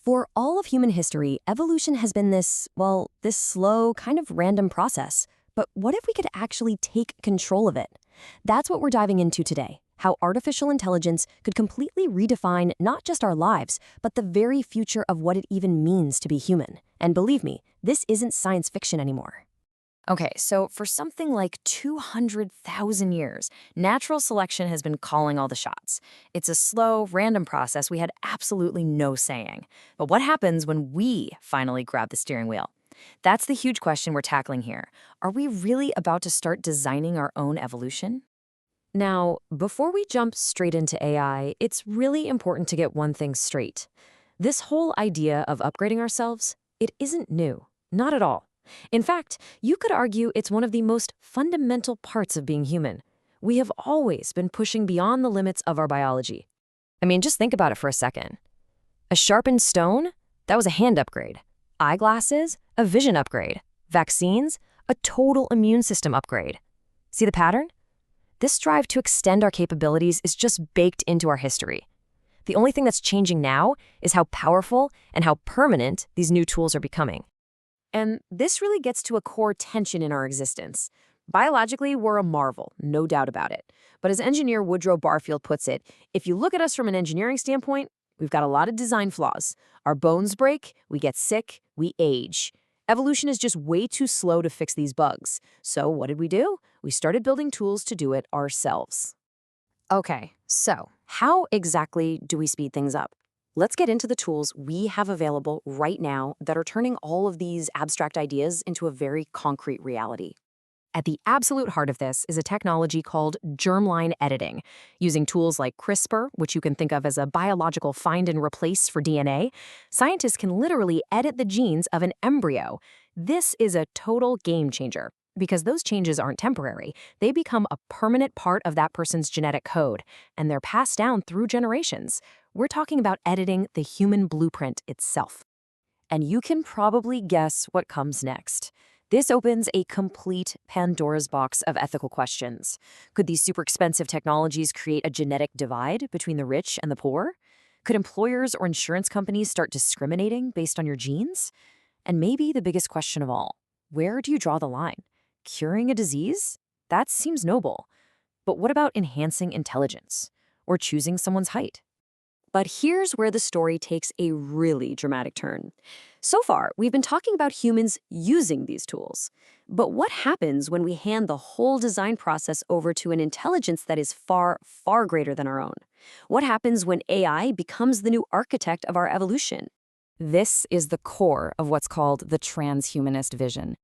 For all of human history, evolution has been this slow, kind of random process. But what if we could actually take control of it? That's what we're diving into today. How artificial intelligence could completely redefine not just our lives, but the very future of what it even means to be human. And believe me, this isn't science fiction anymore. Okay, so for something like 200,000 years, natural selection has been calling all the shots. It's a slow, random process we had absolutely no saying. But what happens when we finally grab the steering wheel? That's the huge question we're tackling here. Are we really about to start designing our own evolution? Now, before we jump straight into AI, it's really important to get one thing straight. This whole idea of upgrading ourselves, it isn't new. Not at all. In fact, you could argue it's one of the most fundamental parts of being human. We have always been pushing beyond the limits of our biology. I mean, just think about it for a second. A sharpened stone? That was a hand upgrade. Eyeglasses? A vision upgrade. Vaccines? A total immune system upgrade. See the pattern? This drive to extend our capabilities is just baked into our history. The only thing that's changing now is how powerful and how permanent these new tools are becoming. And this really gets to a core tension in our existence. Biologically, we're a marvel, no doubt about it. But as engineer Woodrow Barfield puts it, if you look at us from an engineering standpoint, we've got a lot of design flaws. Our bones break, we get sick, we age. Evolution is just way too slow to fix these bugs. So what did we do? We started building tools to do it ourselves. Okay, so how exactly do we speed things up? Let's get into the tools we have available right now that are turning all of these abstract ideas into a very concrete reality. At the absolute heart of this is a technology called germline editing. Using tools like CRISPR, which you can think of as a biological find and replace for DNA, scientists can literally edit the genes of an embryo. This is a total game changer, because those changes aren't temporary. They become a permanent part of that person's genetic code, and they're passed down through generations. We're talking about editing the human blueprint itself. And you can probably guess what comes next. This opens a complete Pandora's box of ethical questions. Could these super expensive technologies create a genetic divide between the rich and the poor? Could employers or insurance companies start discriminating based on your genes? And maybe the biggest question of all, where do you draw the line? Curing a disease? That seems noble. But what about enhancing intelligence? Or choosing someone's height? But here's where the story takes a really dramatic turn. So far, we've been talking about humans using these tools. But what happens when we hand the whole design process over to an intelligence that is far, far greater than our own? What happens when AI becomes the new architect of our evolution? This is the core of what's called the transhumanist vision.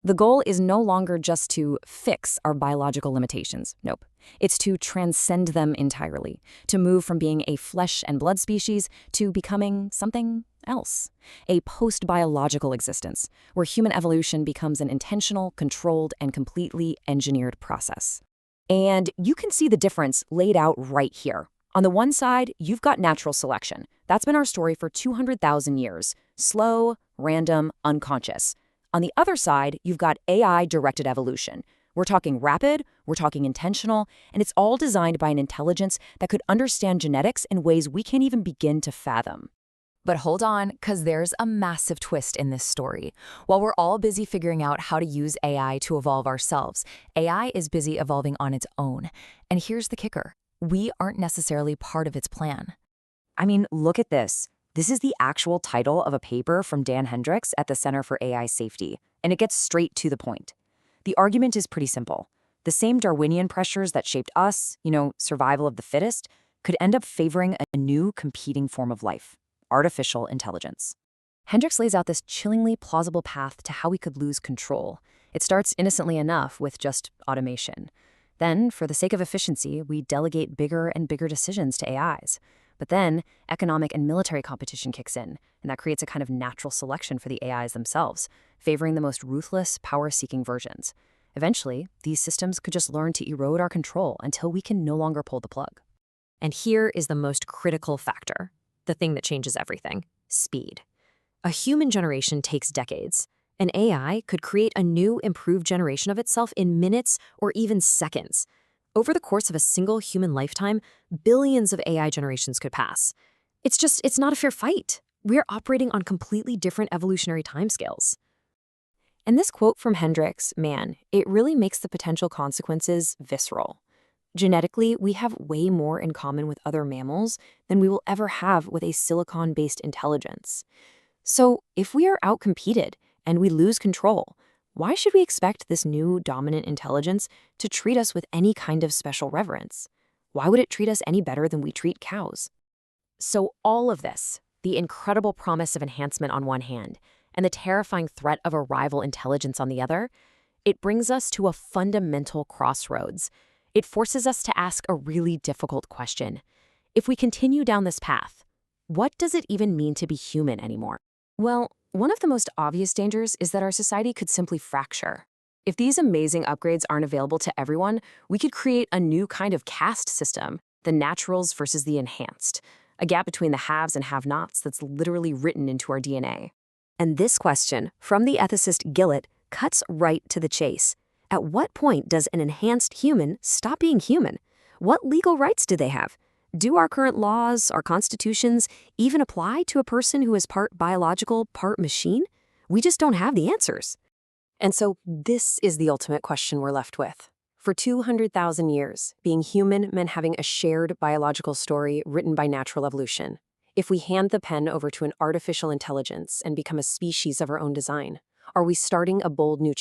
The goal is no longer just to fix our biological limitations. Nope. It's to transcend them entirely, to move from being a flesh and blood species to becoming something else, a post-biological existence, where human evolution becomes an intentional, controlled, and completely engineered process. And you can see the difference laid out right here. On the one side, you've got natural selection. That's been our story for 200,000 years. Slow, random, unconscious. On the other side, you've got AI-directed evolution. We're talking rapid, we're talking intentional, and it's all designed by an intelligence that could understand genetics in ways we can't even begin to fathom. But hold on, because there's a massive twist in this story. While we're all busy figuring out how to use AI to evolve ourselves, AI is busy evolving on its own. And here's the kicker. We aren't necessarily part of its plan. I mean, look at this. This is the actual title of a paper from Dan Hendricks at the Center for AI Safety, and it gets straight to the point. The argument is pretty simple. The same Darwinian pressures that shaped us, survival of the fittest, could end up favoring a new competing form of life, artificial intelligence. Hendricks lays out this chillingly plausible path to how we could lose control. It starts innocently enough with just automation. Then, for the sake of efficiency, we delegate bigger and bigger decisions to AIs. But then, economic and military competition kicks in, and that creates a kind of natural selection for the AIs themselves, favoring the most ruthless, power-seeking versions. Eventually, these systems could just learn to erode our control until we can no longer pull the plug. And here is the most critical factor, the thing that changes everything: speed. A human generation takes decades. An AI could create a new, improved generation of itself in minutes or even seconds. Over the course of a single human lifetime, billions of AI generations could pass. It's not a fair fight. we're operating on completely different evolutionary timescales. And this quote from Hendricks, man, it really makes the potential consequences visceral. Genetically, we have way more in common with other mammals than we will ever have with a silicon-based intelligence. So, if we are outcompeted and we lose control, why should we expect this new dominant intelligence to treat us with any kind of special reverence? Why would it treat us any better than we treat cows? So all of this, the incredible promise of enhancement on one hand, and the terrifying threat of a rival intelligence on the other, it brings us to a fundamental crossroads. It forces us to ask a really difficult question. If we continue down this path, what does it even mean to be human anymore? Well, one of the most obvious dangers is that our society could simply fracture. If these amazing upgrades aren't available to everyone, we could create a new kind of caste system, the naturals versus the enhanced, a gap between the haves and have-nots that's literally written into our DNA. And this question, from the ethicist Gillett, cuts right to the chase. At what point does an enhanced human stop being human? What legal rights do they have? Do our current laws, our constitutions, even apply to a person who is part biological, part machine? We just don't have the answers. And so this is the ultimate question we're left with. For 200,000 years, being human meant having a shared biological story written by natural evolution. If we hand the pen over to an artificial intelligence and become a species of our own design, are we starting a bold new